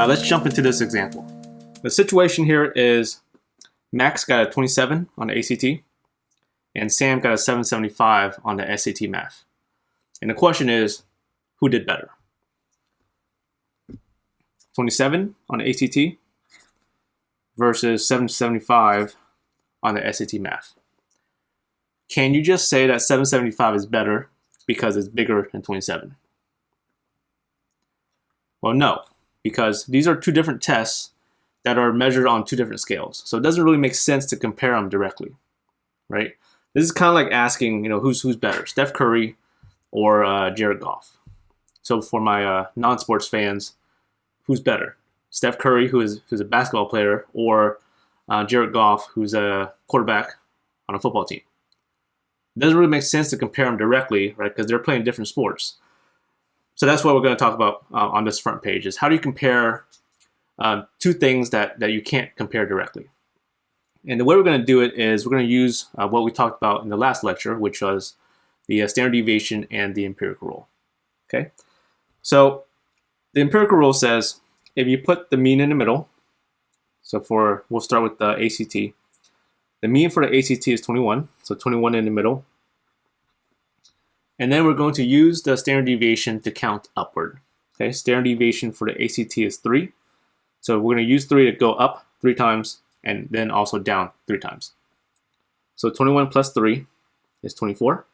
let's jump into this example. The situation here is Max got a 27 on the ACT and Sam got a 775 on the SAT math. And the question is, who did better? 27 on the ACT versus 775 on the SAT math. Can you just say that 775 is better because it's bigger than 27? Well, no, because these are two different tests that are measured on two different scales. So it doesn't really make sense to compare them directly, right? This is kind of like asking, who's better, Steph Curry or Jared Goff. So for my non-sports fans, who's better? Steph Curry, who's a basketball player, or Jared Goff, who's a quarterback on a football team? It doesn't really make sense to compare them directly, right? Because they're playing different sports. So that's what we're going to talk about on this front page, is how do you compare two things that you can't compare directly. And the way we're going to do it is we're going to use what we talked about in the last lecture, which was the standard deviation and the empirical rule. Okay, so the empirical rule says if you put the mean in the middle, so we'll start with the ACT. The mean for the ACT is 21, so 21 in the middle. And then we're going to use the standard deviation to count upward. Okay, standard deviation for the ACT is 3. So we're going to use 3 to go up 3 times and then also down 3 times. So 21 plus 3 is 24.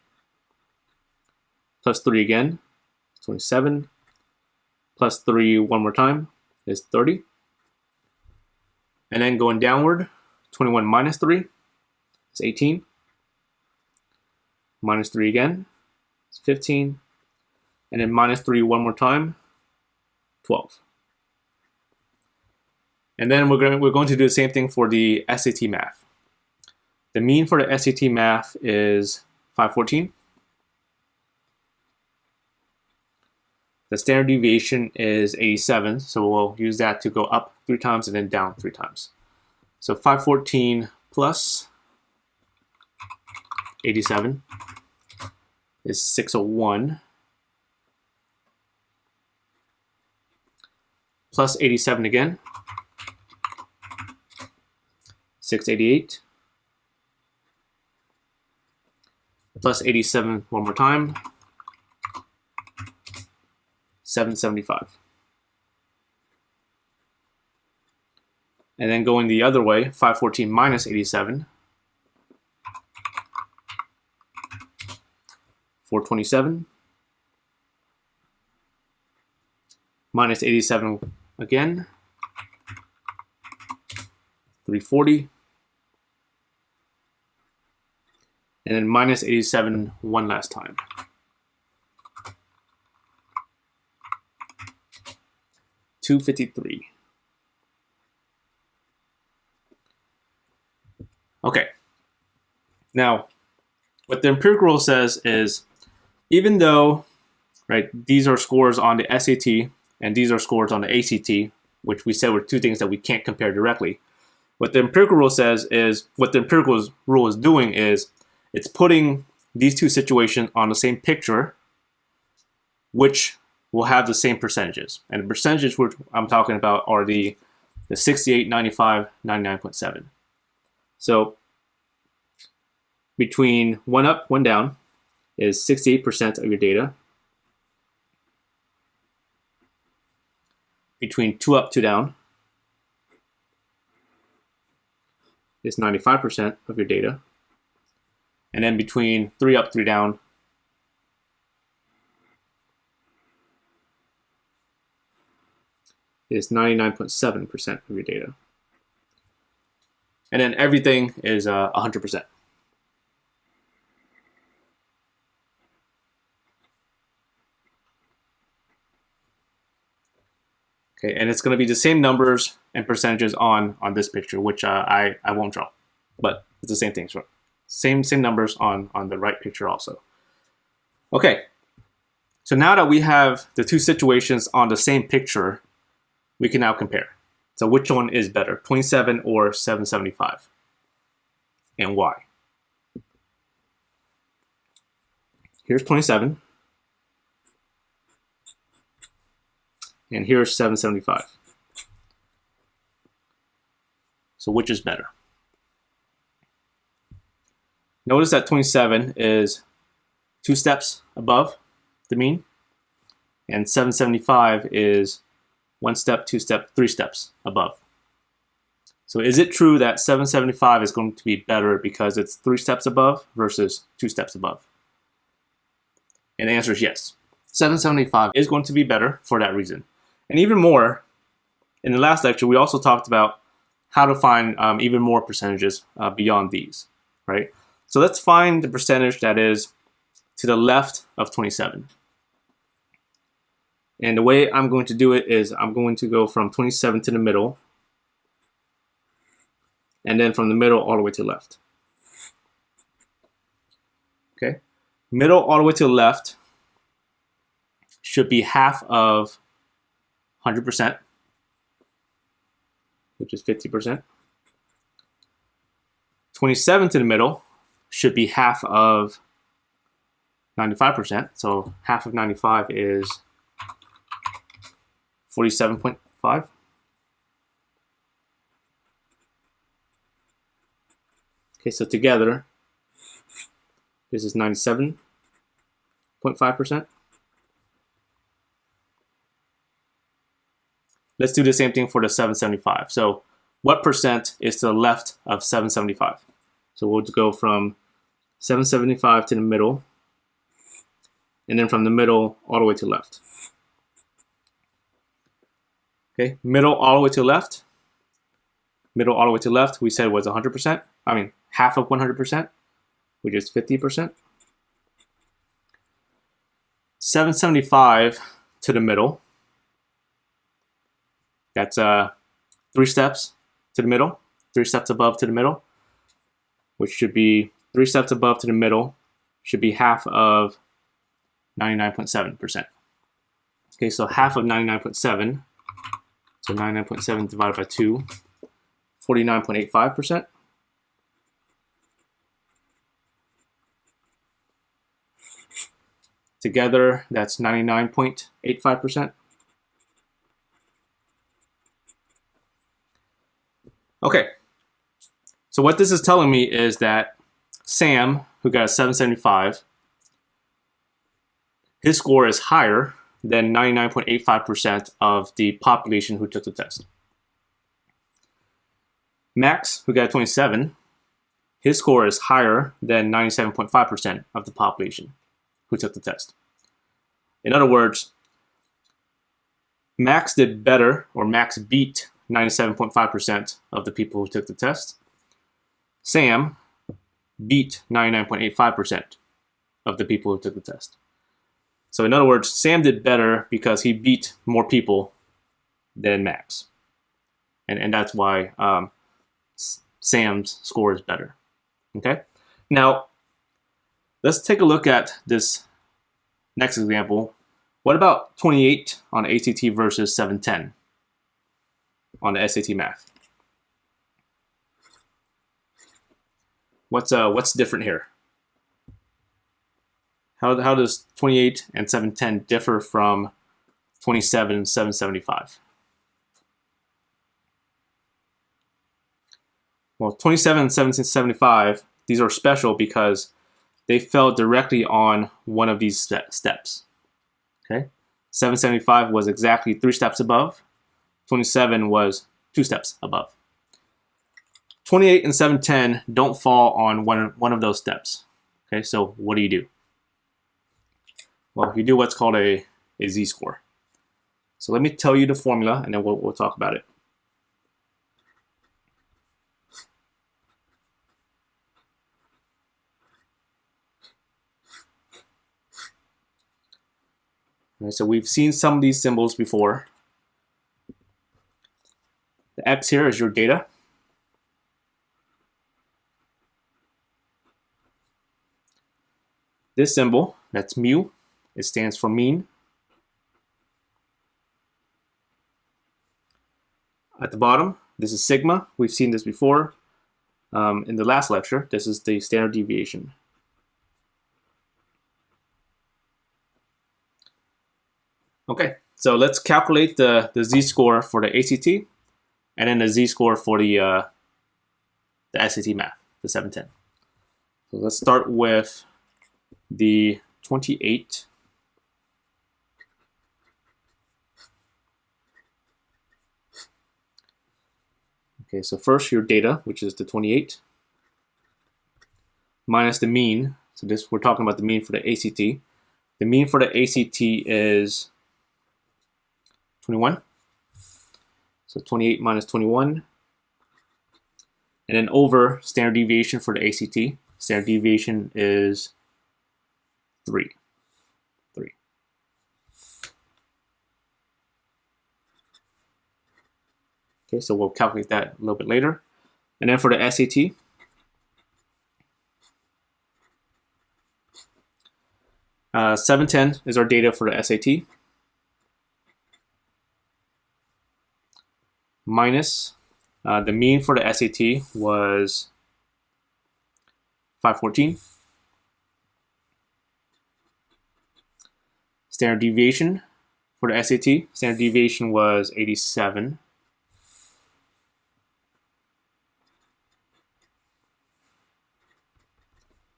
Plus 3 again is 27. Plus 3 one more time is 30. And then going downward, 21 minus 3 is 18. Minus 3 again is 15. And then minus 3 one more time, 12. And then we're going to do the same thing for the SAT math. The mean for the SAT math is 514. The standard deviation is 87, so we'll use that to go up 3 times and then down 3 times. So 514 plus 87 is 601. Plus 87 again, 688. Plus 87 one more time, 775. And then going the other way, 514 minus 87, 427. Minus 87 again, 340. And then minus 87 one last time. $253. Okay. Now, what the empirical rule says is, even though, right, these are scores on the SAT and these are scores on the ACT, which we said were two things that we can't compare directly, what the empirical rule says is, what the empirical rule is doing is, it's putting these two situations on the same picture, which will have the same percentages. And the percentages which I'm talking about are the 68, 95, 99.7. So between 1 up, 1 down is 68% of your data. Between 2 up, 2 down is 95% of your data. And then between 3 up, 3 down is 99.7% of your data. And then everything is 100%. Okay, and it's going to be the same numbers and percentages on this picture, which I won't draw, but it's the same thing. So same numbers on the right picture also. Okay, so now that we have the two situations on the same picture, we can now compare. So which one is better, 27 or 775? And why? Here's 27. And here's 775. So which is better? Notice that 27 is 2 steps above the mean, and 775 is 1 step, 2 step, 3 steps above. So is it true that 775 is going to be better because it's 3 steps above versus 2 steps above? And the answer is yes. 775 is going to be better for that reason. And even more, in the last lecture, we also talked about how to find even more percentages beyond these, right? So let's find the percentage that is to the left of 27. And the way I'm going to do it is I'm going to go from 27 to the middle, and then from the middle all the way to the left. Okay, middle all the way to the left should be half of 100%, which is 50%. 27 to the middle should be half of 95%. So half of 95 is 47.5. Okay, so together, this is 97.5%. Let's do the same thing for the 775. So what percent is to the left of 775? So we'll go from 775 to the middle, and then from the middle all the way to the left. Okay, middle all the way to the left. Middle all the way to the left, we said was 100%. I mean, half of 100%, which is 50%. 775 to the middle. That's 3 steps to the middle, 3 steps above to the middle, which should be 3 steps above to the middle, should be half of 99.7%. Okay, so half of 99.7, so 99.7 divided by 2, 49.85%. Together, that's 99.85%. Okay, so what this is telling me is that Sam, who got a 775, his score is higher than 99.85% of the population who took the test. Max, who got a 27, his score is higher than 97.5% of the population who took the test. In other words, Max did better, or Max beat 97.5% of the people who took the test. Sam beat 99.85% of the people who took the test. So in other words, Sam did better because he beat more people than Max. And that's why Sam's score is better. Okay? Now, let's take a look at this next example. What about 28 on ACT versus 710 on the SAT Math? What's different here? How does 28 and 710 differ from 27 and 775? Well, 27 and 775, these are special because they fell directly on one of these steps. Okay, 775 was exactly 3 steps above. 27 was 2 steps above. 28 and 710 don't fall on one of those steps. Okay, so what do? Well, you do what's called a z-score. So let me tell you the formula, and then we'll talk about it. All right, so we've seen some of these symbols before. The X here is your data. This symbol, that's mu, it stands for mean. At the bottom, this is sigma. We've seen this before in the last lecture. This is the standard deviation. Okay, so let's calculate the z-score for the ACT and then the z-score for the the SAT math, the 710. So let's start with the 28. Okay, so first your data, which is the 28, minus the mean. So this, we're talking about the mean for the ACT. The mean for the ACT is 21. So 28 minus 21. And then over standard deviation for the ACT. Standard deviation is 3. Okay, so we'll calculate that a little bit later. And then for the SAT, uh, 710 is our data for the SAT. Minus the mean for the SAT was 514. Standard deviation for the SAT, standard deviation was 87.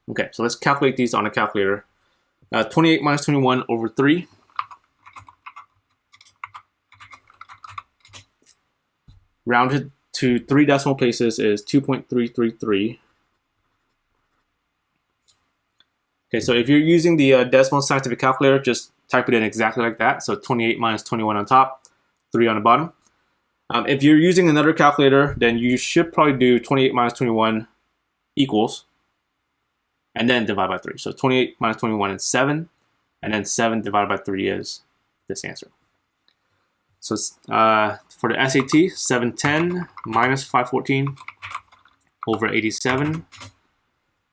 Okay, so let's calculate these on a calculator. 28 minus 21 over 3. Rounded to 3 decimal places is 2.333. Okay, so if you're using the decimal scientific calculator, just type it in exactly like that. So 28 minus 21 on top, 3 on the bottom. If you're using another calculator, then you should probably do 28 minus 21 equals, and then divide by 3. So 28 minus 21 is 7, and then 7 divided by 3 is this answer. So for the SAT, 710 minus 514 over 87.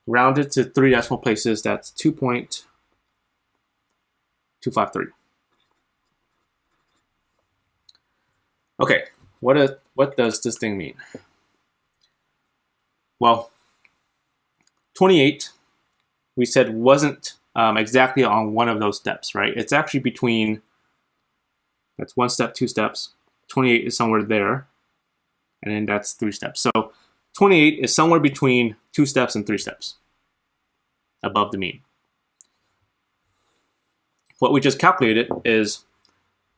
Rounded to 3 decimal places, that's 2.253. Okay, what does this thing mean? Well, 28, we said wasn't exactly on one of those steps, right? It's actually between, that's 1 step, 2 steps. 28 is somewhere there, and then that's 3 steps. So 28 is somewhere between 2 steps and 3 steps above the mean. What we just calculated is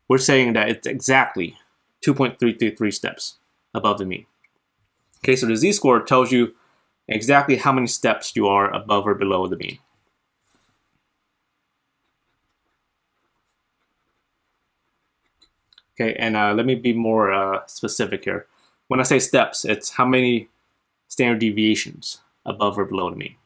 we're saying that it's exactly 2.333 steps above the mean. Okay, so the z-score tells you exactly how many steps you are above or below the mean. Okay, and let me be more specific here. When I say steps, it's how many standard deviations above or below the mean.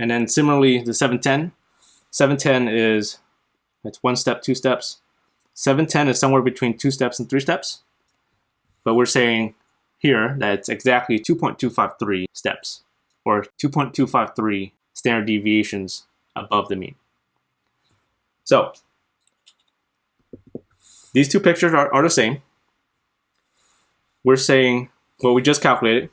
And then similarly, the 710. 710 is, that's 1 step, 2 steps. 710 is somewhere between 2 steps and 3 steps. But we're saying here that it's exactly 2.253 steps, or 2.253 standard deviations above the mean. So these two pictures are the same. We're saying what we just calculated.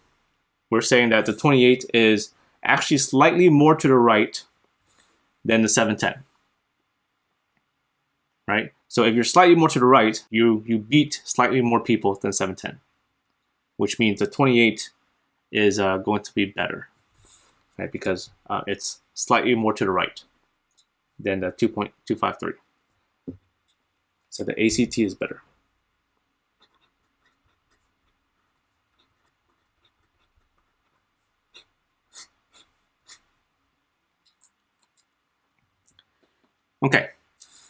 We're saying that the 28 is actually slightly more to the right than the 710, right? So if you're slightly more to the right, you beat slightly more people than 710, which means the 28 is going to be better, right? Because it's slightly more to the right than the 2.253. So the ACT is better. Okay,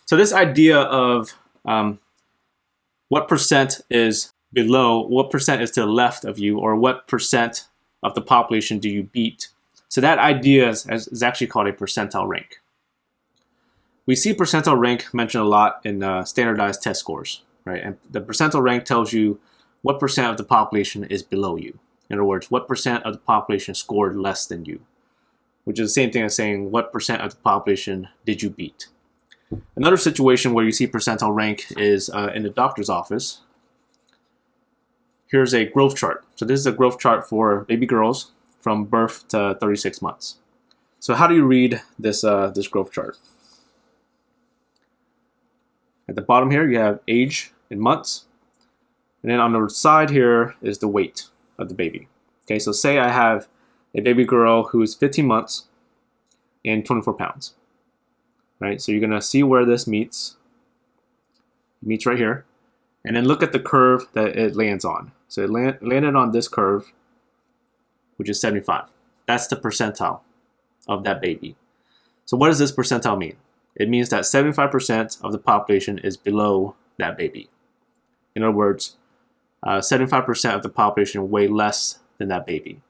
so this idea of what percent is below, what percent is to the left of you, or what percent of the population do you beat? So that idea is actually called a percentile rank. We see percentile rank mentioned a lot in standardized test scores, right? And the percentile rank tells you what percent of the population is below you. In other words, what percent of the population scored less than you, which is the same thing as saying what percent of the population did you beat. Another situation where you see percentile rank is in the doctor's office. Here's a growth chart. So this is a growth chart for baby girls from birth to 36 months. So how do you read this, this growth chart? At the bottom here, you have age in months. And then on the side here is the weight of the baby. Okay, so say I have a baby girl who is 15 months and 24 pounds. Right, so you're gonna see where this meets. It meets right here. And then look at the curve that it lands on. So it landed on this curve, which is 75. That's the percentile of that baby. So what does this percentile mean? It means that 75% of the population is below that baby. In other words, 75% of the population weigh less than that baby.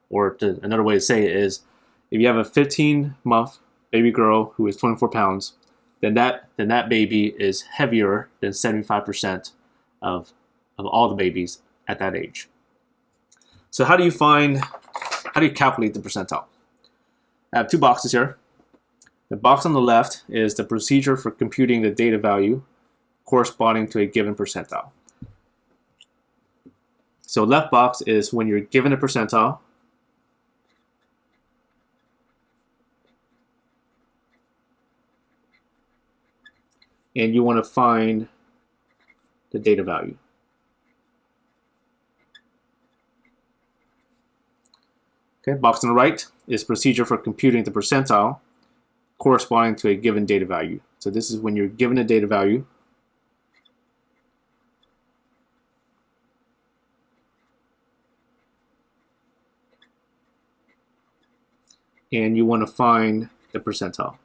Or another way to say it is, if you have a 15-month baby girl who is 24 pounds, then that baby is heavier than 75% of all the babies at that age. So how do you calculate the percentile? I have two boxes here. The box on the left is the procedure for computing the data value corresponding to a given percentile. So left box is when you're given a percentile, and you want to find the data value. Okay, box on the right is procedure for computing the percentile corresponding to a given data value. So this is when you're given a data value, and you want to find the percentile.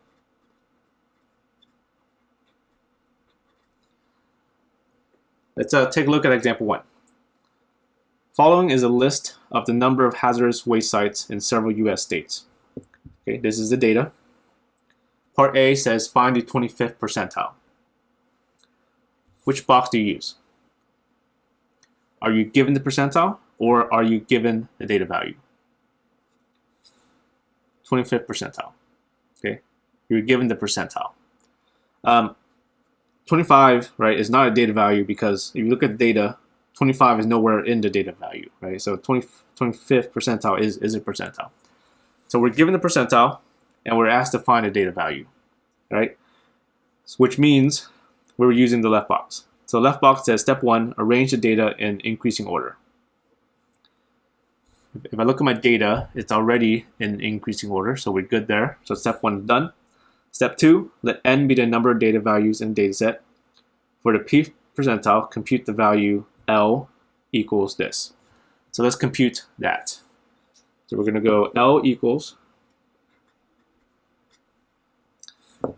Let's take a look at example 1. Following is a list of the number of hazardous waste sites in several U.S. states. Okay, this is the data. Part A says find the 25th percentile. Which box do you use? Are you given the percentile or are you given the data value? 25th percentile. Okay, you're given the percentile. 25, right, is not a data value because if you look at data, 25 is nowhere in the data value, right? So 25th percentile is a percentile. So we're given the percentile and we're asked to find a data value, right? Which means we're using the left box. So left box says step 1, arrange the data in increasing order. If I look at my data, it's already in increasing order, so we're good there. So step 1 is done. Step 2, let n be the number of data values in the data set. For the p percentile, compute the value L equals this. So let's compute that. So we're going to go L equals,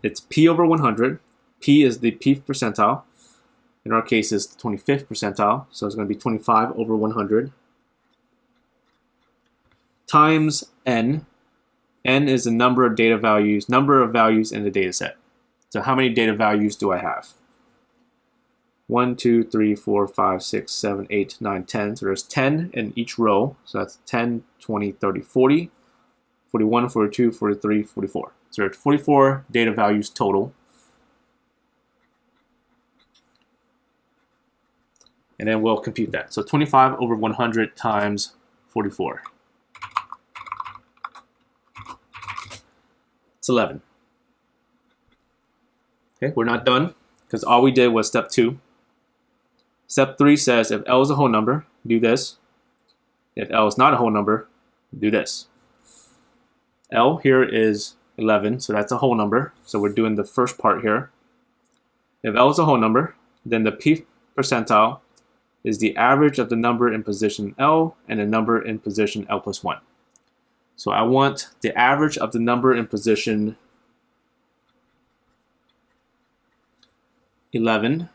it's p over 100. P is the p percentile. In our case, it's the 25th percentile. So it's going to be 25 over 100 times n. N is the number of values in the data set. So how many data values do I have? 1, 2, 3, 4, 5, 6, 7, 8, 9, 10. So there's 10 in each row. So that's 10, 20, 30, 40, 41, 42, 43, 44. So there's 44 data values total. And then we'll compute that. So 25 over 100 times 44. It's 11. Okay, we're not done because all we did was step 2. Step 3 says if L is a whole number, do this. If L is not a whole number, do this. L here is 11, so that's a whole number. So we're doing the first part here. If L is a whole number, then the p percentile is the average of the number in position L and the number in position L plus 1. So I want the average of the number in position 11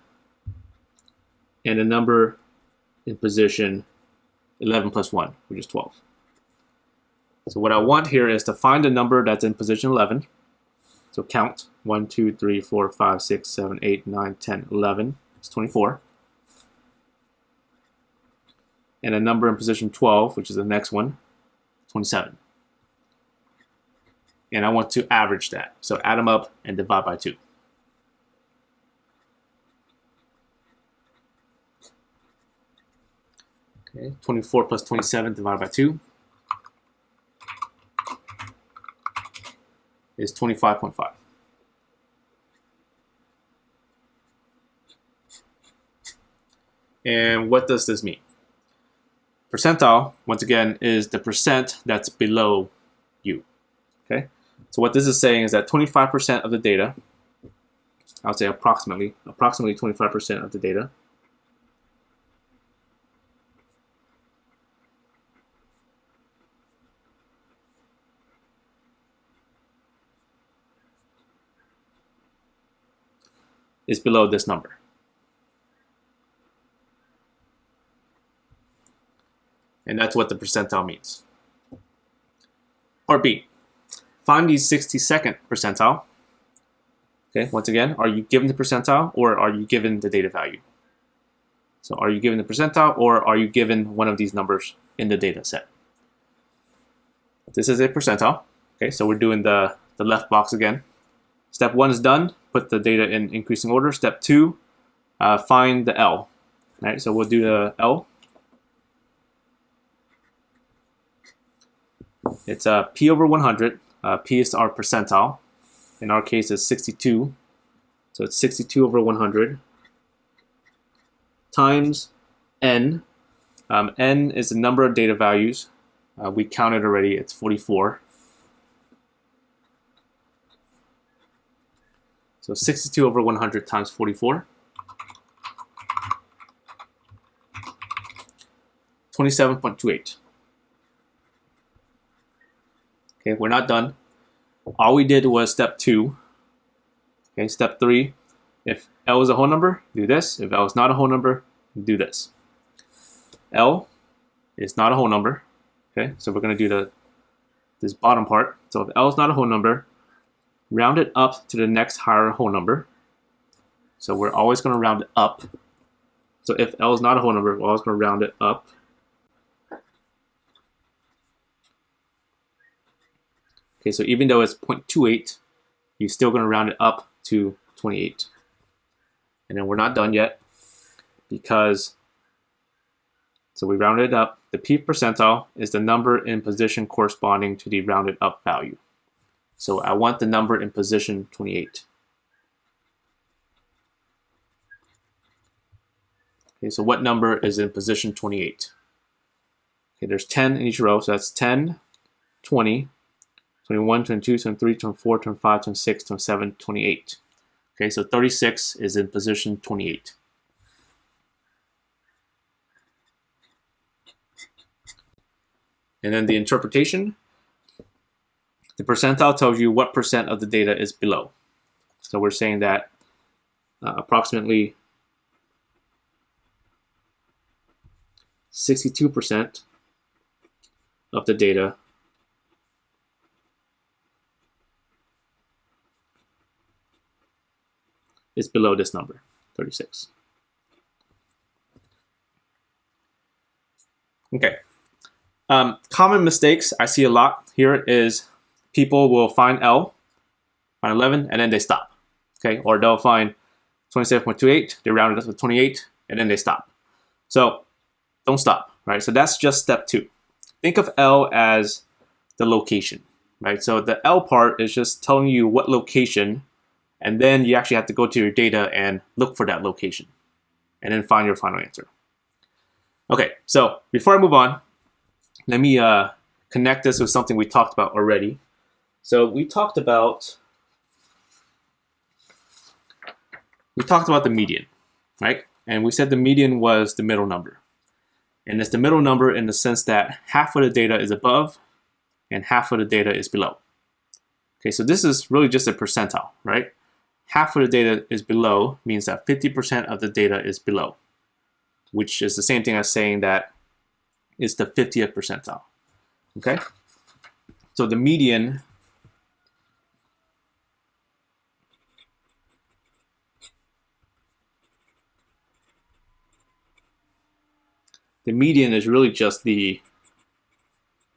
and the number in position 11 plus 1, which is 12. So what I want here is to find the number that's in position 11. So count 1, 2, 3, 4, 5, 6, 7, 8, 9, 10, 11. It's 24. And a number in position 12, which is the next one, 27. and I want to average that. So add them up and divide by 2. Okay, 24 plus 27 divided by 2 is 25.5. And what does this mean? Percentile, once again, is the percent that's below you. Okay, so what this is saying is that 25% of the data, I would say approximately 25% of the data is below this number. And that's what the percentile means. Part B, find the 62nd percentile. Okay, once again, are you given the percentile or are you given the data value? So are you given the percentile or are you given one of these numbers in the data set? This is a percentile. Okay, so we're doing the left box again. Step 1 is done. Put the data in increasing order. Step 2, find the L. All right, so we'll do the L. It's P over 100. P is our percentile. In our case, it's 62. So it's 62 over 100 times N. N is the number of data values. We counted already. It's 44. So 62 over 100 times 44. 27.28. Okay, we're not done. All we did was step 2. Okay, step 3. If L is a whole number, do this. If L is not a whole number, do this. L is not a whole number. Okay, so we're going to do this bottom part. So if L is not a whole number, round it up to the next higher whole number. So we're always going to round it up. So if L is not a whole number, we're always going to round it up. Okay, so even though it's 0.28, you're still going to round it up to 28. And then we're not done yet because, so we rounded it up. The P percentile is the number in position corresponding to the rounded up value. So I want the number in position 28. Okay, so what number is in position 28? Okay, there's 10 in each row, so that's 10, 20, 21, 22, 23, 24, 25, 26, 27, 28. Okay, so 36 is in position 28. And then the interpretation, the percentile tells you what percent of the data is below. So we're saying that approximately 62% of the data is below this number, 36. Okay. Common mistakes I see a lot here is people will find L, find 11, and then they stop. Okay, or they'll find 27.28, they round it up to 28, and then they stop. So don't stop, right? So that's just step 2. Think of L as the location, right? So the L part is just telling you what location, and then you actually have to go to your data and look for that location, and then find your final answer. Okay, so before I move on, let me connect this with something we talked about already. So we talked about the median, right? And we said the median was the middle number. And it's the middle number in the sense that half of the data is above and half of the data is below. Okay, so this is really just a percentile, right? Half of the data is below means that 50% of the data is below, which is the same thing as saying that it's the 50th percentile. Okay? So the median is really just the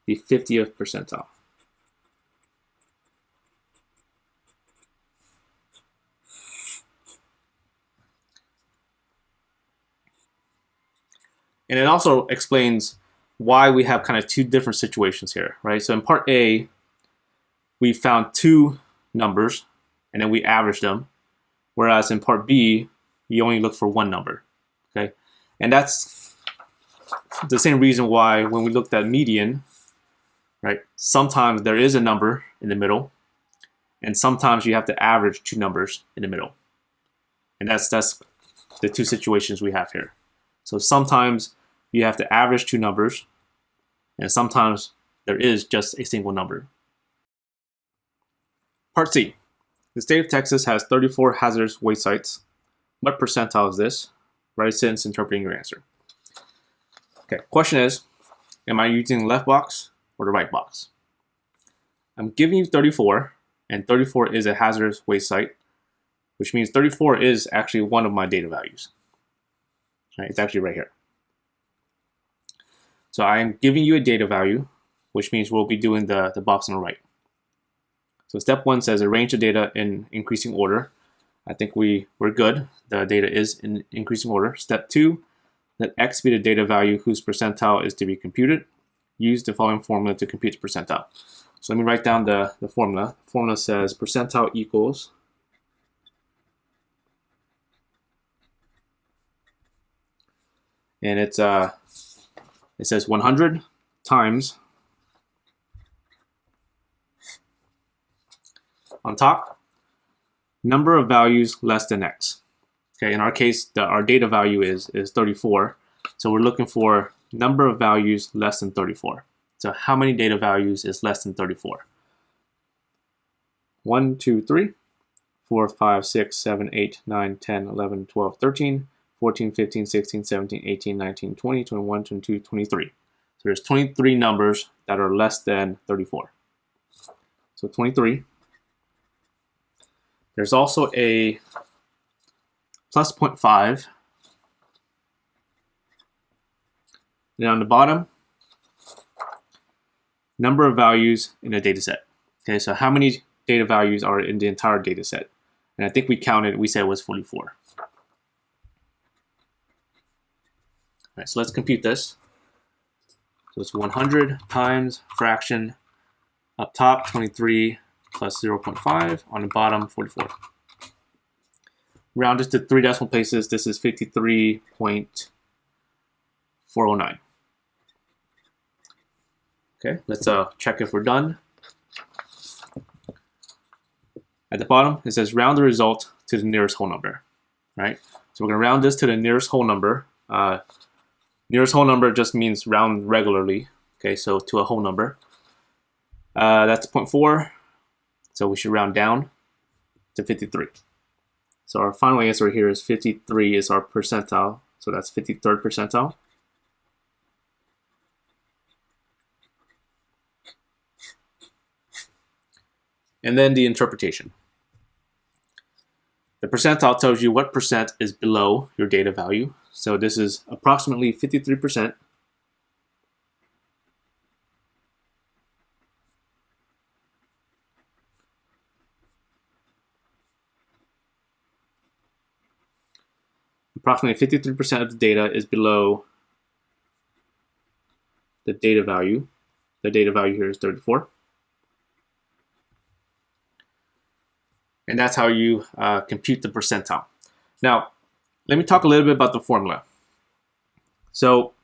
50th percentile. And it also explains why we have kind of two different situations here, right? So in part A, we found two numbers and then we averaged them. Whereas in part B, you only look for one number, okay? And that's the same reason why when we looked at median, right? Sometimes there is a number in the middle, and sometimes you have to average two numbers in the middle. And that's the two situations we have here. So sometimes you have to average two numbers, and sometimes there is just a single number. Part C. The state of Texas has 34 hazardous waste sites. What percentile is this? Write a sentence interpreting your answer. Okay, question is, am I using the left box or the right box? I'm giving you 34, and 34 is a hazardous waste site, which means 34 is actually one of my data values. Right, it's actually right here. So I am giving you a data value, which means we'll be doing the box on the right. So step 1 says arrange the data in increasing order. I think we're good. The data is in increasing order. Step 2, let X be the data value whose percentile is to be computed. Use the following formula to compute the percentile. So let me write down the formula. The formula says percentile equals and it says 100 times on top, number of values less than X. Okay, in our case, our data value is 34. So we're looking for number of values less than 34. So how many data values is less than 34? 1, 2, 3, 4, 5, 6, 7, 8, 9, 10, 11, 12, 13, 14, 15, 16, 17, 18, 19, 20, 21, 22, 23. So there's 23 numbers that are less than 34. So 23. There's also a plus 0.5. And on the bottom, number of values in a data set. Okay, so how many data values are in the entire data set? And I think we counted, we said it was 44. All right, so let's compute this. So it's 100 times fraction up top, 23 plus 0.5, on the bottom, 44. Round this to 3 decimal places, this is 53.409. Okay, let's check if we're done. At the bottom, it says round the result to the nearest whole number, right? So we're gonna round this to the nearest whole number. Nearest whole number just means round regularly, okay, so to a whole number. That's 0.4, so we should round down to 53. So our final answer here is 53 is our percentile, so that's 53rd percentile. And then the interpretation. The percentile tells you what percent is below your data value. So this is approximately 53%. Approximately 53% of the data is below the data value. The data value here is 34. And that's how you compute the percentile. Now, let me talk a little bit about the formula. So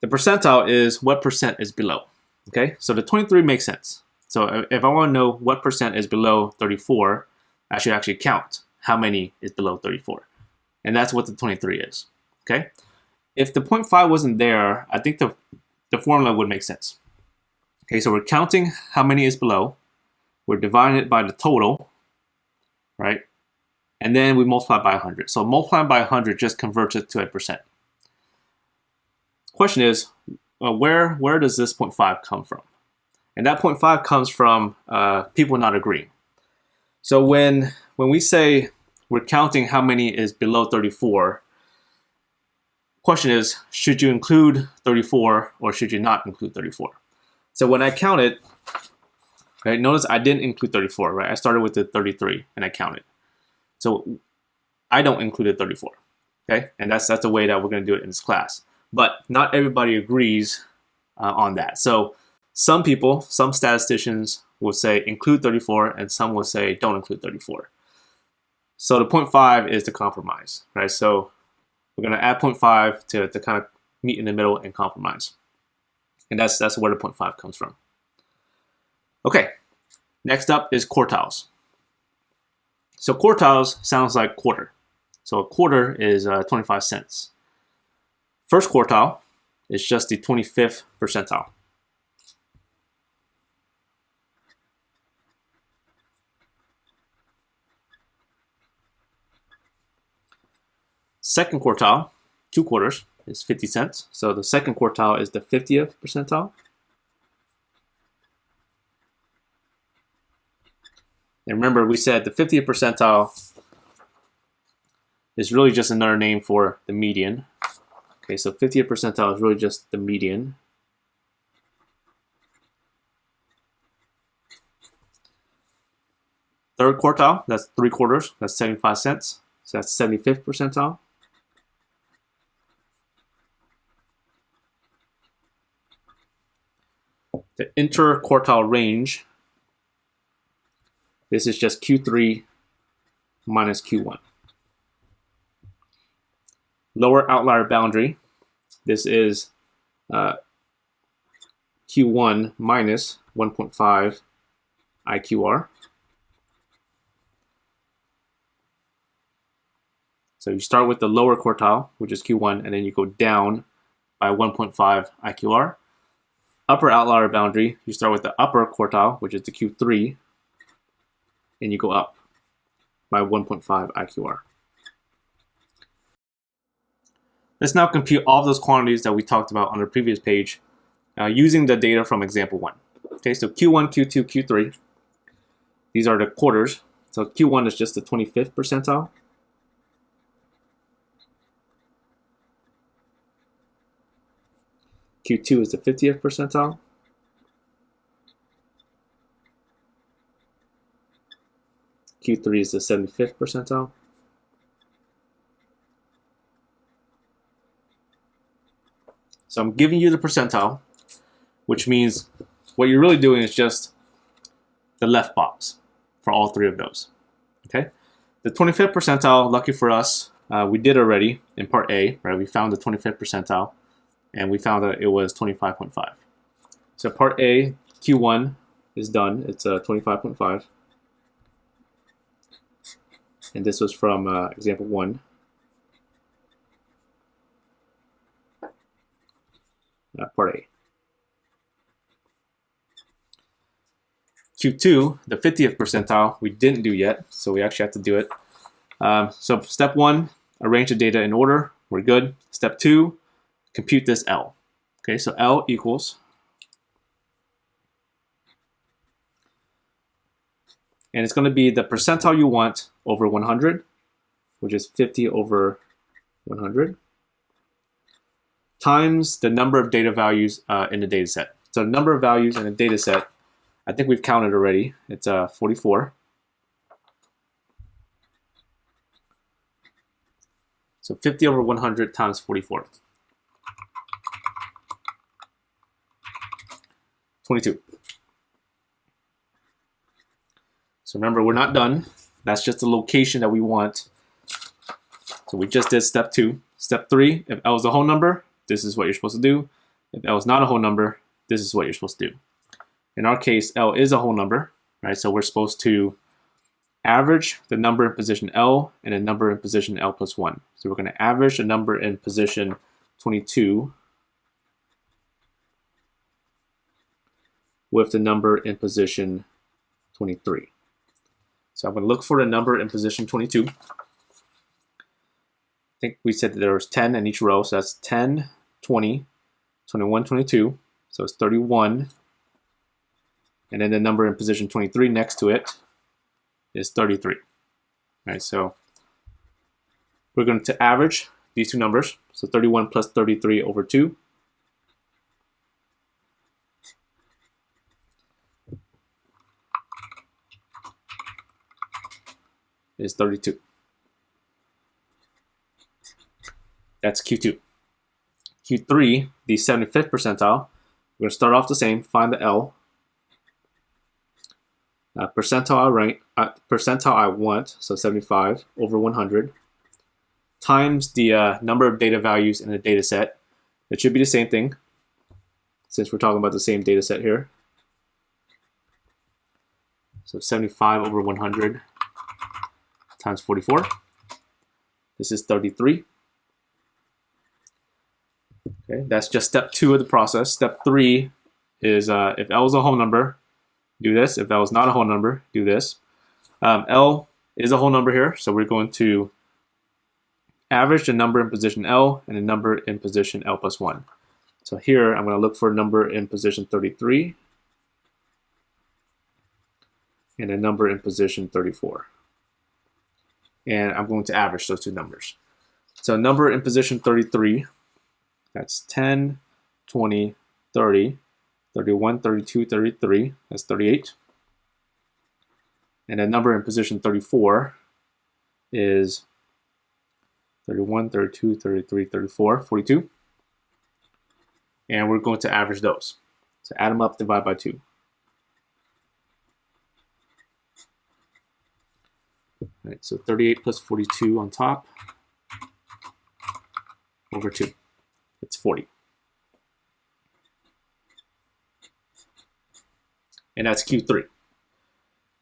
the percentile is what percent is below. Okay, so the 23 makes sense. So if I want to know what percent is below 34, I should actually count how many is below 34. And that's what the 23 is. Okay, if the 0.5 wasn't there, I think the formula would make sense. Okay, so we're counting how many is below. We're dividing it by the total, right? And then we multiply by 100. So multiplying by 100 just converts it to a percent. The question is, where does this 0.5 come from? And that 0.5 comes from people not agreeing. So when we say we're counting how many is below 34, question is, should you include 34 or should you not include 34? So when I counted, right, notice I didn't include 34, right? I started with the 33 and I counted. So I don't include the 34, okay? And that's the way that we're gonna do it in this class. But not everybody agrees on that. So some people, some statisticians will say include 34, and some will say don't include 34. So the 0.5 is the compromise, right? So we're going to add 0.5 to kind of meet in the middle and compromise. And that's where the 0.5 comes from. Okay, next up is quartiles. So quartiles sounds like quarter. So a quarter is 25 cents. First quartile is just the 25th percentile. Second quartile, 2 quarters, is 50 cents. So the second quartile is the 50th percentile. And remember, we said the 50th percentile is really just another name for the median. Okay, so 50th percentile is really just the median. Third quartile, that's 3 quarters, that's 75 cents. So that's 75th percentile. The interquartile range, this is just Q3 minus Q1. Lower outlier boundary, this is Q1 minus 1.5 IQR. So you start with the lower quartile, which is Q1, and then you go down by 1.5 IQR. Upper outlier boundary, you start with the upper quartile, which is the Q3, and you go up by 1.5 IQR. Let's now compute all of those quantities that we talked about on the previous page using the data from example 1. Okay, so Q1, Q2, Q3, these are the quarters. So Q1 is just the 25th percentile. Q2 is the 50th percentile. Q3 is the 75th percentile. So I'm giving you the percentile, which means what you're really doing is just the left box for all 3 of those. Okay, the 25th percentile, lucky for us, we did already in part A, right? We found the 25th percentile, and we found that it was 25.5. So part A, Q1 is done. It's 25.5. And this was from example 1. Part A. Q2, the 50th percentile, we didn't do yet, so we actually have to do it. So step 1, arrange the data in order. We're good. Step 2, compute this L. Okay, so L equals, and it's going to be the percentile you want over 100, which is 50 over 100, times the number of data values in the data set. So the number of values in the data set, I think we've counted already. It's 44. So 50 over 100 times 44. 22. So remember, we're not done. That's just the location that we want. So we just did step 2. Step 3, if L is a whole number, this is what you're supposed to do. If L is not a whole number, this is what you're supposed to do. In our case, L is a whole number, right? So we're supposed to average the number in position L and a number in position L plus 1. So we're going to average the number in position 22 with the number in position 23. So I'm going to look for the number in position 22. I think we said that there was 10 in each row, so that's 10, 20, 21, 22. So it's 31. And then the number in position 23 next to it is 33. Right, so we're going to average these two numbers. So 31 plus 33 over 2. Is 32. That's Q2. Q3, the 75th percentile, we're going to start off the same, find the L. Percentile I want, so 75 over 100, times the number of data values in the data set. It should be the same thing, since we're talking about the same data set here. So 75 over 100 times 44. This is 33. Okay, that's just step 2 of the process. Step 3 is if L is a whole number, do this. If L is not a whole number, do this. L is a whole number here, so we're going to average the number in position L and the number in position L plus 1. So here, I'm going to look for a number in position 33 and a number in position 34. And I'm going to average those two numbers. So number in position 33, that's 10, 20, 30, 31, 32, 33, that's 38. And a number in position 34 is 31, 32, 33, 34, 42. And we're going to average those. So add them up, divide by 2. All right, so 38 plus 42 on top over 2. It's 40. And that's Q3.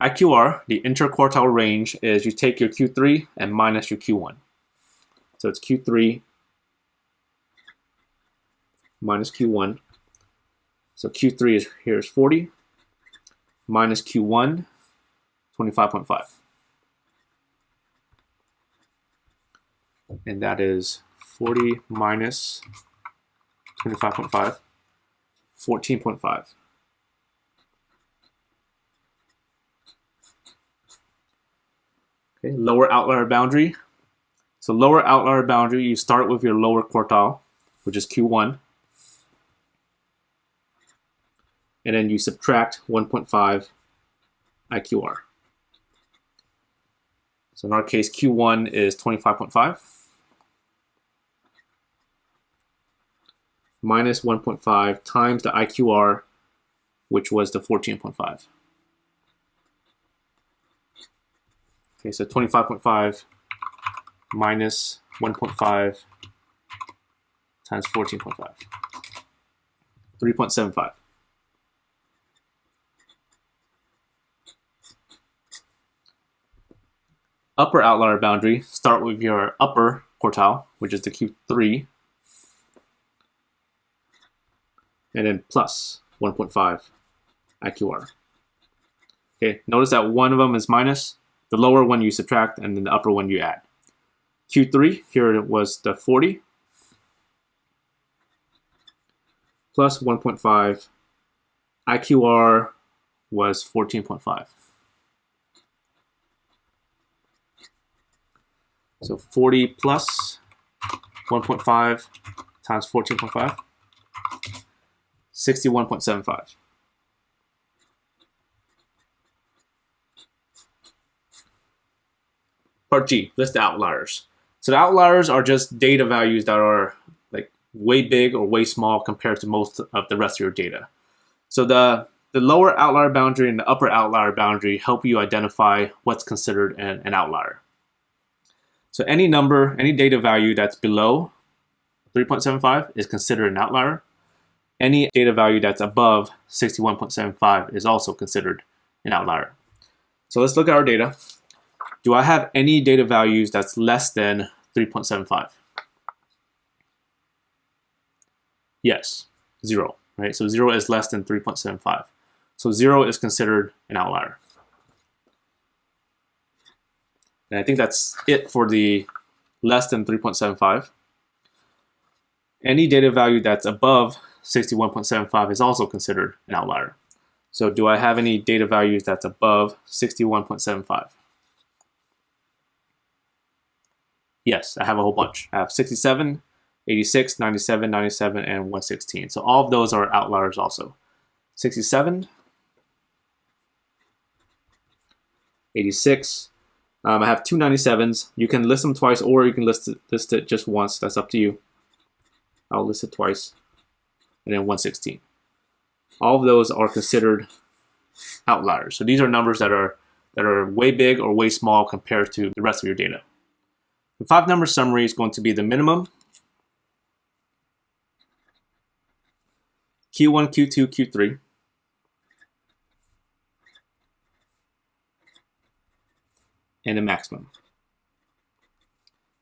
IQR, the interquartile range, is you take your Q3 and minus your Q1. So it's Q3 minus Q1. So Q3 is here is 40 minus Q1, 25.5. And that is 40 minus 25.5, 14.5. Okay, lower outlier boundary. So lower outlier boundary, you start with your lower quartile, which is Q1. And then you subtract 1.5 IQR. So in our case, Q1 is 25.5 minus 1.5 times the IQR, which was the 14.5. Okay, so 25.5 minus 1.5 times 14.5, 3.75. Upper outlier boundary, start with your upper quartile, which is the Q3, and then plus 1.5 IQR. Okay, notice that one of them is minus, the lower one you subtract, and then the upper one you add. Q3, here it was the 40, plus 1.5, IQR was 14.5. So 40 plus 1.5 times 14.5, 61.75. Part G, list the outliers. So the outliers are just data values that are like way big or way small compared to most of the rest of your data. So the lower outlier boundary and the upper outlier boundary help you identify what's considered an outlier. So any number, any data value that's below 3.75 is considered an outlier. Any data value that's above 61.75 is also considered an outlier. So let's look at our data. Do I have any data values that's less than 3.75? Yes, 0, right? So 0 is less than 3.75. So 0 is considered an outlier. And I think that's it for the less than 3.75. Any data value that's above 61.75 is also considered an outlier. So do I have any data values that's above 61.75? Yes, I have a whole bunch. I have 67, 86, 97, 97, and 116. So all of those are outliers also. 67, 86, I have two 97s. You can list them twice or you can list it just once. That's up to you. I'll list it twice, and then 116. All of those are considered outliers. So these are numbers that are way big or way small compared to the rest of your data. The 5-number summary is going to be the minimum, Q1, Q2, Q3, and the maximum.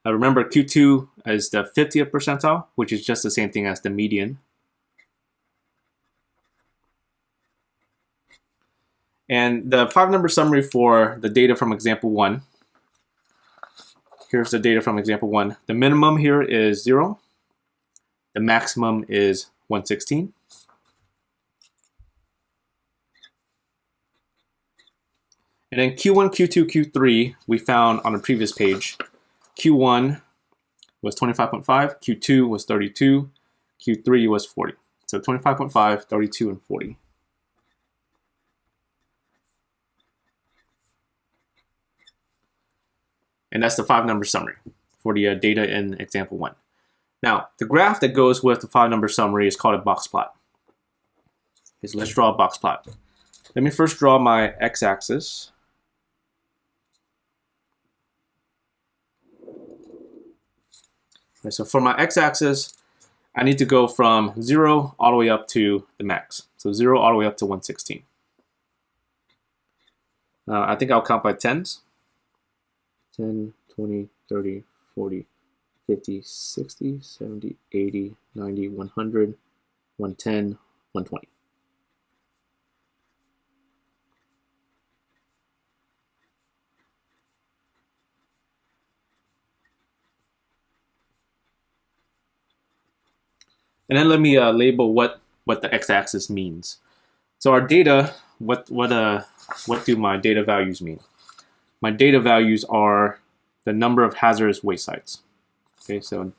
Now remember, Q2 is the 50th percentile, which is just the same thing as the median. And the 5-number summary for the data from example 1. Here's the data from example 1. The minimum here is 0. The maximum is 116. And then Q1, Q2, Q3, we found on the previous page. Q1 was 25.5, Q2 was 32, Q3 was 40. So 25.5, 32, and 40. And that's the 5-number summary for the data in example 1. Now, the graph that goes with the 5-number summary is called a box plot. Okay, so let's draw a box plot. Let me first draw my x-axis. Okay, so for my x-axis, I need to go from 0 all the way up to the max. So 0 all the way up to 116. I think I'll count by tens. 10, 20, 30, 40, 50, 60, 70, 80, 90, 100, 110, 120. And then let me label what the x-axis means. So our data, what do my data values mean? My data values are the number of hazardous waste sites. Okay, so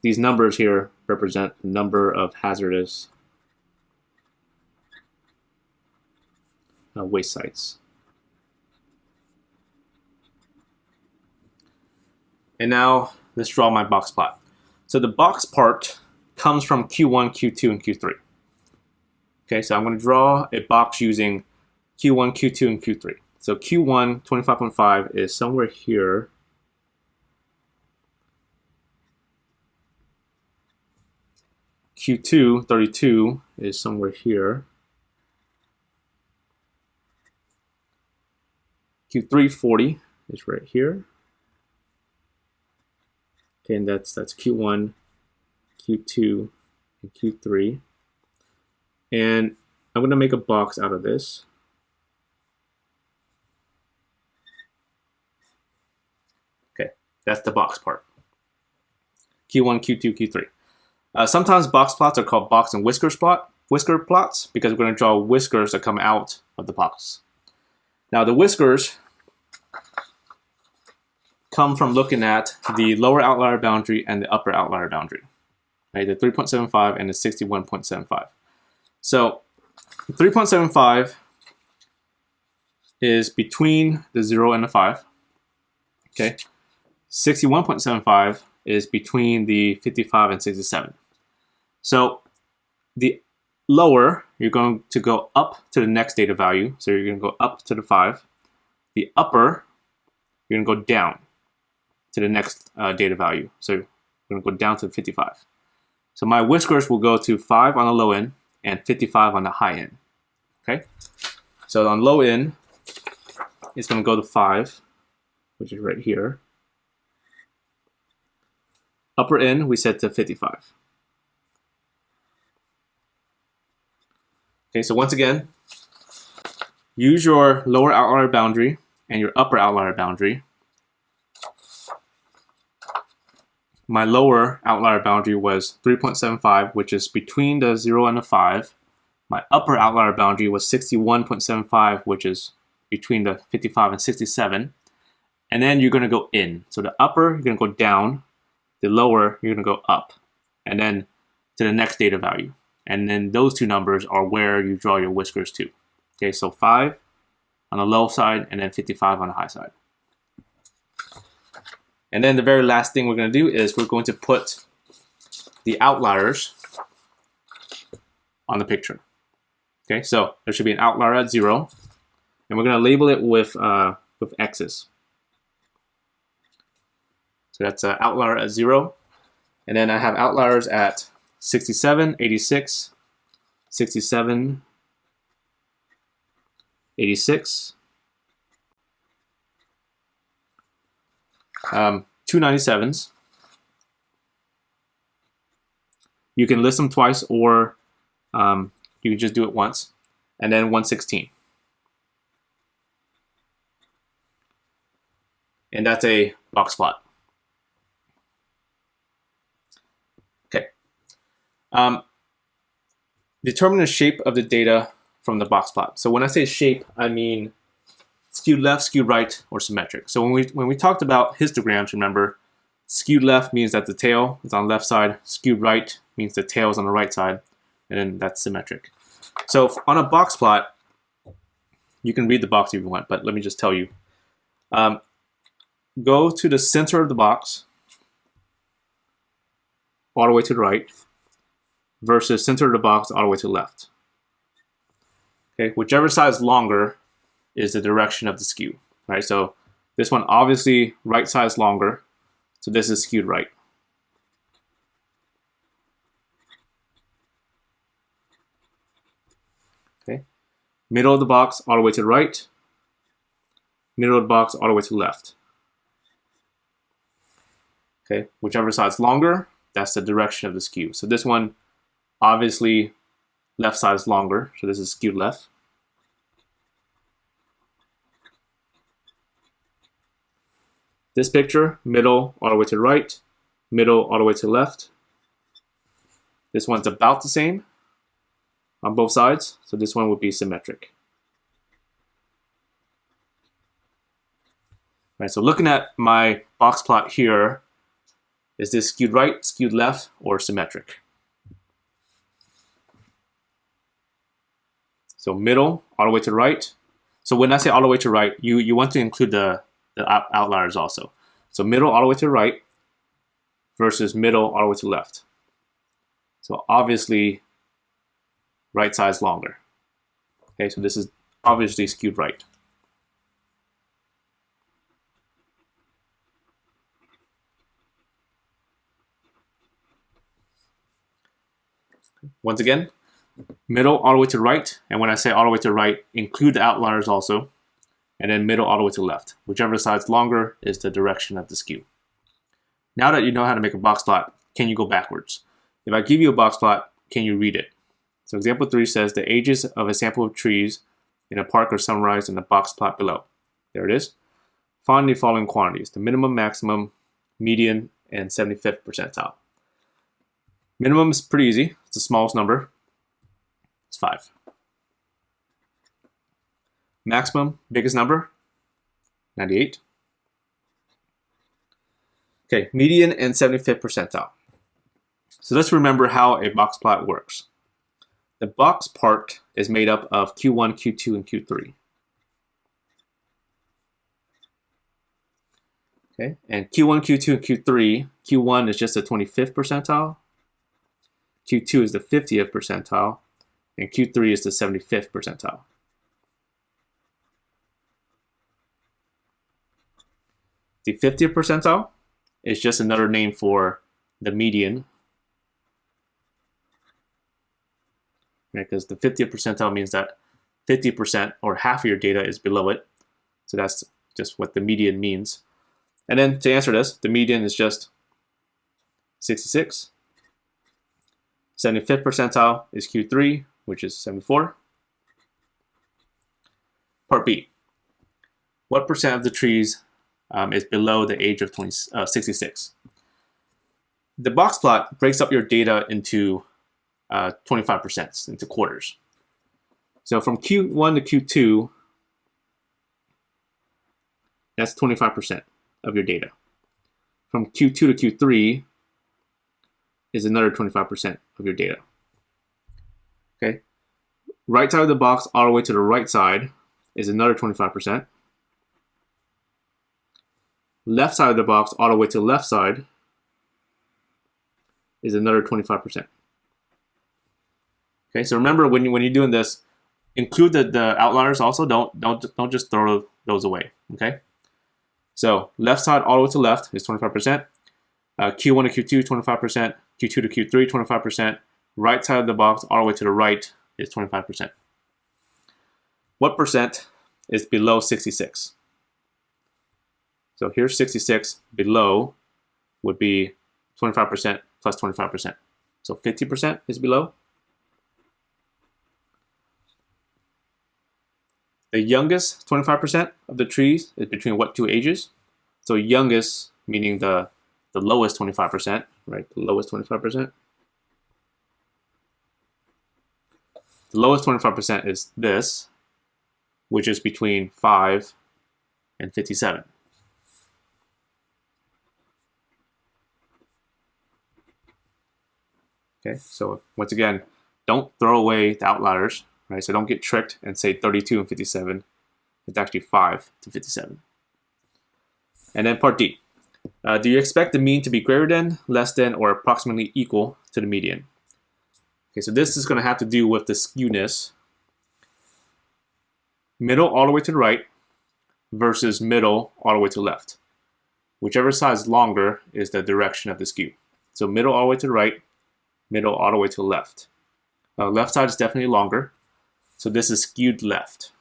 these numbers here represent the number of hazardous waste sites. And now let's draw my box plot. So the box part comes from Q1, Q2, and Q3. Okay, so I'm going to draw a box using Q1, Q2, and Q3. So Q1, 25.5 is somewhere here. Q2, 32 is somewhere here. Q3, 40 is right here. Okay, and that's Q1, Q2, and Q3. And I'm going to make a box out of this. Okay, that's the box part. Q1, Q2, Q3. Sometimes box plots are called box and whisker plots because we're going to draw whiskers that come out of the box. Now the whiskers come from looking at the lower outlier boundary and the upper outlier boundary, right? The 3.75 and the 61.75. So 3.75 is between the 0 and the 5. Okay. 61.75 is between the 55 and 67. So the lower, you're going to go up to the next data value. So you're going to go up to the 5. The upper, you're going to go down to the next data value. So you're going to go down to 55. So my whiskers will go to 5 on the low end and 55 on the high end. Okay. So on low end, it's going to go to 5, which is right here. Upper end, we set to 55. Okay, so once again, use your lower outlier boundary and your upper outlier boundary. My lower outlier boundary was 3.75, which is between the 0 and the 5. My upper outlier boundary was 61.75, which is between the 55 and 67. And then you're going to go in. So the upper, you're going to go down. The lower, you're going to go up. And then to the next data value. And then those two numbers are where you draw your whiskers to. Okay, so 5 on the low side and then 55 on the high side. And then the very last thing we're going to do is we're going to put the outliers on the picture. Okay, so there should be an outlier at 0, and we're going to label it with X's. So that's an outlier at 0, and then I have outliers at 67, 86, 67, 86, 297s. You can list them twice, or you can just do it once, and then 116. And that's a box plot. Okay. Determine the shape of the data from the box plot. So when I say shape, I mean skewed left, skewed right, or symmetric. So when we talked about histograms, remember, skewed left means that the tail is on the left side, skewed right means the tail is on the right side, and then that's symmetric. So on a box plot, you can read the box if you want, but let me just tell you. Go to the center of the box, all the way to the right, versus center of the box all the way to the left. Okay, whichever side is longer is the direction of the skew. Right, so this one obviously right side is longer, so this is skewed right. Okay, middle of the box all the way to the right, middle of the box all the way to the left. Okay, whichever side is longer, that's the direction of the skew. So this one, obviously, left side is longer, so this is skewed left. This picture, middle all the way to the right, middle all the way to the left. This one's about the same on both sides, so this one would be symmetric. All right, so looking at my box plot here, is this skewed right, skewed left, or symmetric? So middle, all the way to the right. So when I say all the way to the right, you want to include the outliers also. So middle all the way to the right versus middle all the way to the left. So obviously, right side is longer. Okay, so this is obviously skewed right. Once again, middle all the way to the right, and when I say all the way to the right, include the outliers also, and then middle all the way to the left. Whichever side's longer is the direction of the skew. Now that you know how to make a box plot, can you go backwards? If I give you a box plot, can you read it? So example 3 says the ages of a sample of trees in a park are summarized in the box plot below. There it is. Find the following quantities: the minimum, maximum, median, and 75th percentile. Minimum is pretty easy. It's the smallest number. It's 5. Maximum, biggest number, 98. Okay, median and 75th percentile. So let's remember how a box plot works. The box part is made up of Q1, Q2, and Q3. Okay, and Q1, Q2, and Q3, Q1 is just the 25th percentile, Q2 is the 50th percentile, and Q3 is the 75th percentile. The 50th percentile is just another name for the median, right? Because the 50th percentile means that 50% or half of your data is below it. So that's just what the median means. And then to answer this, the median is just 66. 75th percentile is Q3, which is 74. Part B. What percent of the trees is below the age of 66? The box plot breaks up your data into 25%, into quarters. So from Q1 to Q2, that's 25% of your data. From Q2 to Q3 is another 25% of your data. Okay, right side of the box all the way to the right side is another 25%. Left side of the box all the way to the left side is another 25%. Okay, so remember when you're doing this, include the outliers also. Don't just throw those away. Okay, so left side all the way to left is 25%. Q1 to Q2 25%. Q2 to Q3 25%. Right side of the box all the way to the right is 25%. What percent is below 66? So here's 66. Below would be 25% plus 25%. So 50% is below. The youngest 25% of the trees is between what two ages? So youngest meaning the lowest 25%, right? The lowest 25%. The lowest 25% is this, which is between 5 and 57. Okay, so once again, don't throw away the outliers, right? So don't get tricked and say 32 and 57. It's actually 5 to 57. And then part D. Do you expect the mean to be greater than, less than, or approximately equal to the median? Okay, so this is going to have to do with the skewness. Middle all the way to the right versus middle all the way to the left. Whichever side is longer is the direction of the skew. So middle all the way to the right, middle all the way to the left. Left side is definitely longer, so this is skewed left.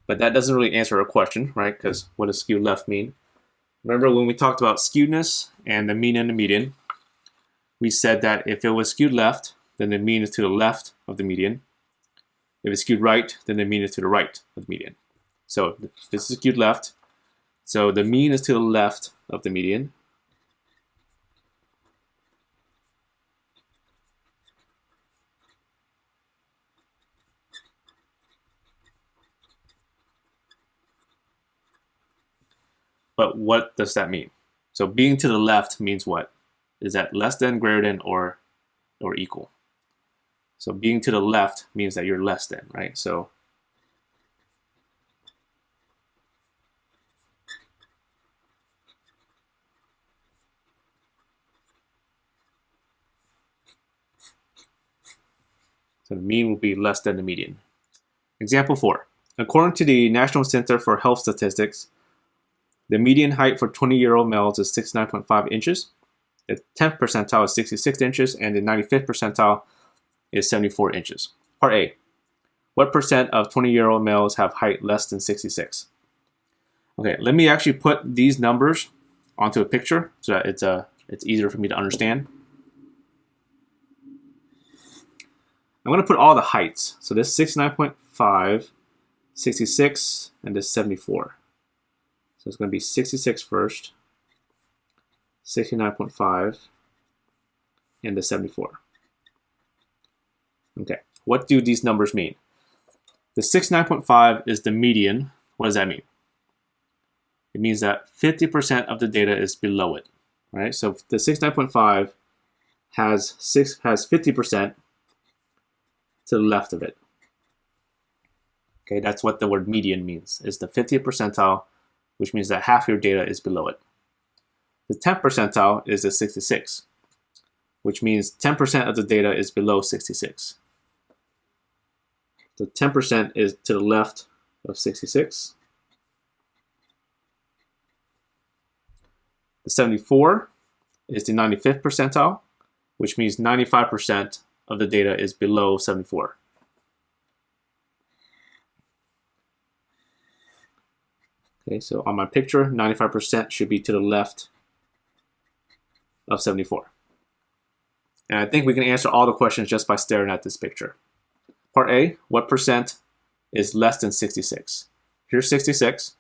But that doesn't really answer our question, right? Because what does skewed left mean? Remember when we talked about skewedness and the mean and the median, we said that if it was skewed left, then the mean is to the left of the median. If it's skewed right, then the mean is to the right of the median. So this is skewed left. So the mean is to the left of the median. But what does that mean? So being to the left means what? Is that less than, greater than, or equal? So being to the left means that you're less than, right? So the mean will be less than the median. Example 4. According to the National Center for Health Statistics, the median height for 20-year-old males is 69.5 inches. The 10th percentile is 66 inches, and the 95th percentile is 74 inches. Part A. What percent of 20-year-old males have height less than 66? Okay, let me actually put these numbers onto a picture so that it's easier for me to understand. I'm going to put all the heights. So this 69.5, 66, and this 74. So it's going to be 66 first, 69.5, and the 74. Okay, what do these numbers mean? The 69.5 is the median. What does that mean? It means that 50% of the data is below it, right? So the 69.5 has 50% to the left of it. Okay, that's what the word median means, is the 50th percentile, which means that half your data is below it. The 10th percentile is the 66, which means 10% of the data is below 66. So 10% is to the left of 66. The 74 is the 95th percentile, which means 95% of the data is below 74. Okay, so on my picture, 95% should be to the left of 74. And I think we can answer all the questions just by staring at this picture. Part A, what percent is less than 66? Here's 66.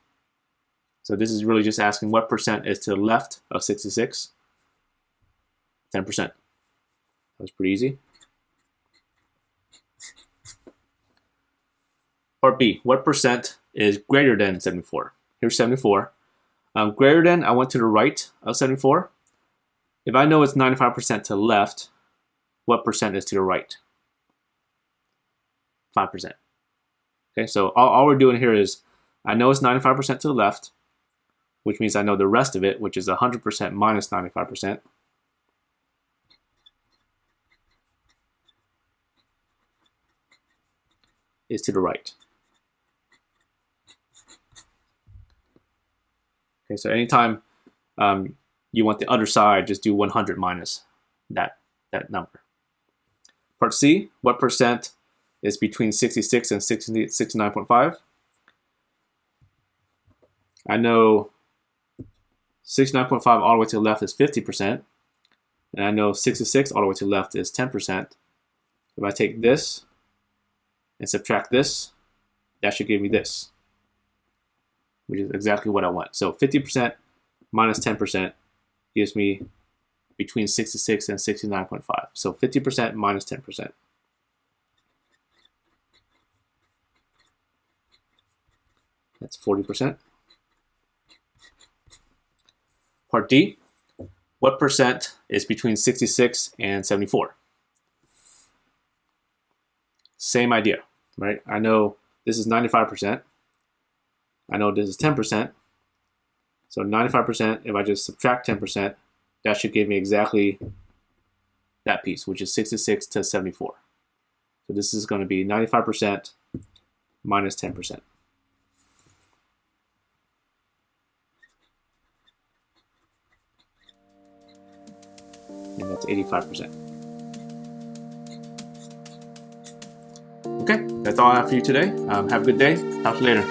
So this is really just asking what percent is to the left of 66. 10%. That was pretty easy. Part B, what percent is greater than 74? Here's 74. Greater than, I went to the right of 74. If I know it's 95% to the left, what percent is to the right? 5%. Okay, so all we're doing here is I know it's 95% to the left, which means I know the rest of it, which is 100% minus 95%, is to the right. Okay, so anytime you want the other side, just do 100 minus that number. Part C, what percent is between 66 and 69.5? I know 69.5 all the way to the left is 50%, and I know 66 all the way to the left is 10%. If I take this and subtract this, that should give me this, which is exactly what I want. So 50% minus 10% gives me between 66 and 69.5. So 50% minus 10%. That's 40%. Part D, what percent is between 66 and 74? Same idea, right? I know this is 95%. I know this is 10%. So 95%, if I just subtract 10%, that should give me exactly that piece, which is 66 to 74. So this is going to be 95% minus 10%. And that's 85%. Okay, that's all I have for you today. Have a good day. Talk to you later.